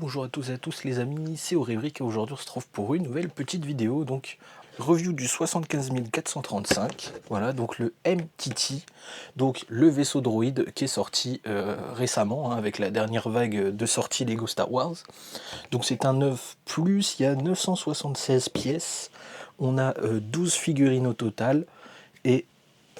bonjour à tous et à tous les amis, c'est Auribric et aujourd'hui on se retrouve pour une nouvelle petite vidéo, donc review du 75 435, voilà, donc le MTT, donc le vaisseau droïde qui est sorti récemment, hein, avec la dernière vague de sortie Lego Star Wars. Donc c'est un 9+, il y a 976 pièces, on a 12 figurines au total, et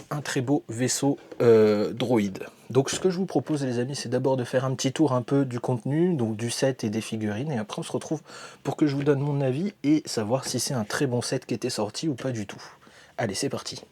un très beau vaisseau droïde. Donc ce que je vous propose les amis, c'est d'abord de faire un petit tour un peu du contenu, donc du set et des figurines, et après on se retrouve pour que je vous donne mon avis et savoir si c'est un très bon set qui était sorti ou pas du tout. Allez, c'est parti.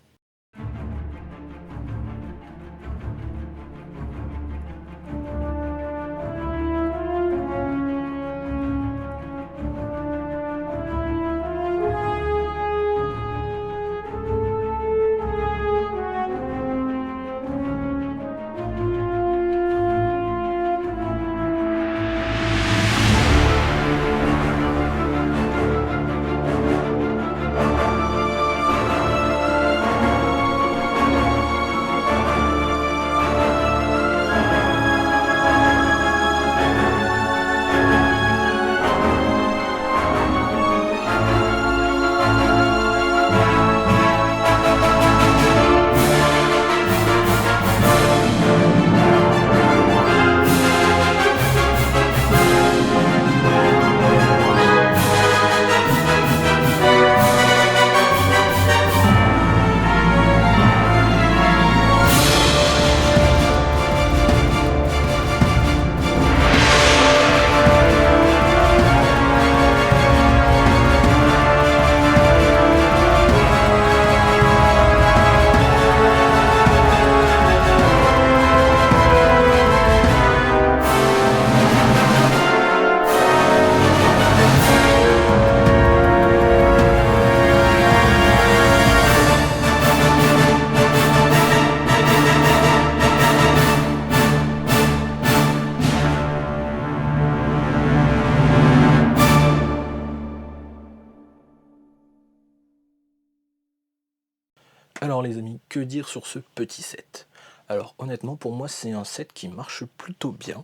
Alors les amis, que dire sur ce petit set? Alors honnêtement pour moi c'est un set qui marche plutôt bien.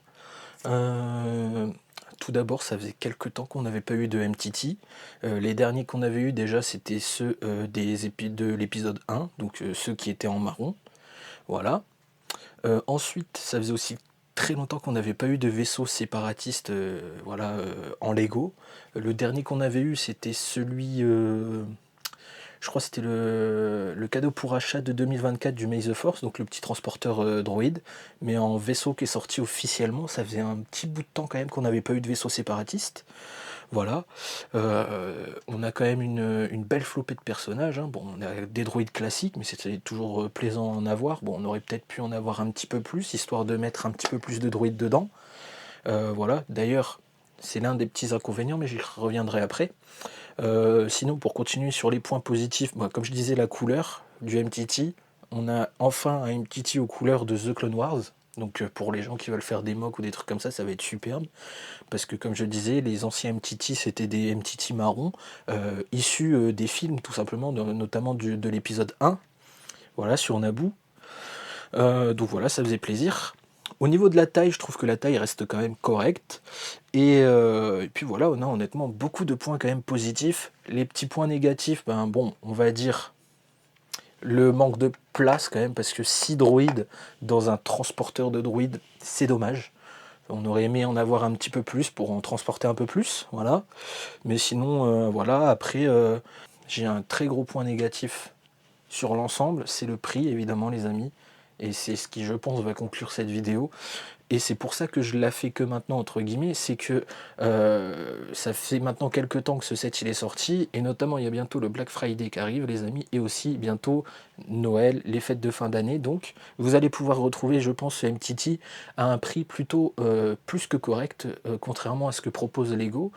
Tout d'abord ça faisait quelques temps qu'on n'avait pas eu de MTT. Les derniers qu'on avait eu déjà c'était ceux de l'épisode 1, donc ceux qui étaient en marron. Voilà. Ensuite ça faisait aussi très longtemps qu'on n'avait pas eu de vaisseau séparatiste voilà, en Lego. Le dernier qu'on avait eu c'était celui... je crois que c'était le cadeau pour achat de 2024 du May the Force, donc le petit transporteur droïde, mais en vaisseau qui est sorti officiellement. Ça faisait un petit bout de temps quand même qu'on n'avait pas eu de vaisseau séparatiste. Voilà. On a quand même une belle flopée de personnages, hein. Bon, on a des droïdes classiques, mais c'était toujours plaisant à en avoir. Bon, on aurait peut-être pu en avoir un petit peu plus, histoire de mettre un petit peu plus de droïdes dedans. Voilà. D'ailleurs, c'est l'un des petits inconvénients, mais j'y reviendrai après. Sinon, pour continuer sur les points positifs, comme je disais, la couleur du MTT. On a enfin un MTT aux couleurs de The Clone Wars. Donc pour les gens qui veulent faire des mocks ou des trucs comme ça va être superbe. Parce que comme je disais, les anciens MTT, c'était des MTT marrons, issus des films tout simplement, notamment de l'épisode 1, voilà, sur Naboo. Donc voilà, ça faisait plaisir. Au niveau de la taille, je trouve que la taille reste quand même correcte. Et puis voilà, on a honnêtement beaucoup de points quand même positifs. Les petits points négatifs, ben bon, on va dire le manque de place quand même, parce que 6 droïdes dans un transporteur de droïdes, c'est dommage. On aurait aimé en avoir un petit peu plus pour en transporter un peu plus, voilà. Mais sinon, voilà, après, j'ai un très gros point négatif sur l'ensemble, c'est le prix évidemment les amis. Et c'est ce qui je pense va conclure cette vidéo. Et c'est pour ça que je la fais que maintenant entre guillemets, c'est que ça fait maintenant quelques temps que ce set il est sorti, et notamment il y a bientôt le Black Friday qui arrive les amis, et aussi bientôt Noël, les fêtes de fin d'année, donc vous allez pouvoir retrouver je pense ce MTT à un prix plutôt plus que correct, contrairement à ce que propose Lego,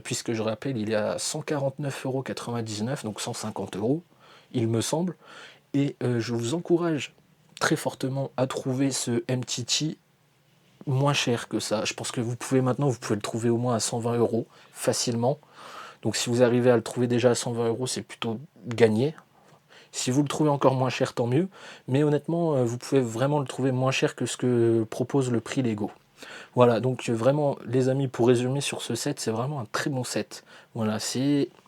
puisque je rappelle il est à 149,99 €, donc 150 €, il me semble, et je vous encourage très fortement à trouver ce MTT moins cher que ça. Je pense que vous pouvez le trouver au moins à 120 € facilement. Donc si vous arrivez à le trouver déjà à 120 €, c'est plutôt gagné. Si vous le trouvez encore moins cher, tant mieux. Mais honnêtement, vous pouvez vraiment le trouver moins cher que ce que propose le prix Lego. Voilà, donc vraiment, les amis, pour résumer sur ce set, c'est vraiment un très bon set. Voilà,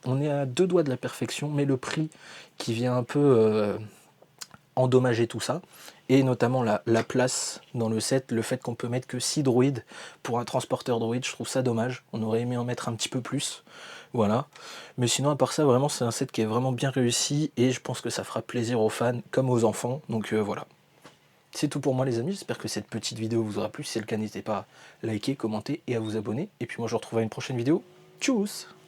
on est à deux doigts de la perfection, mais le prix qui vient un peu endommager tout ça, et notamment la place dans le set, le fait qu'on peut mettre que 6 droïdes pour un transporteur droïde, je trouve ça dommage. On aurait aimé en mettre un petit peu plus. Voilà. Mais sinon, à part ça, vraiment, c'est un set qui est vraiment bien réussi, et je pense que ça fera plaisir aux fans comme aux enfants. Donc voilà. C'est tout pour moi les amis, j'espère que cette petite vidéo vous aura plu. Si c'est le cas, n'hésitez pas à liker, commenter et à vous abonner. Et puis moi je vous retrouve à une prochaine vidéo. Tchuss!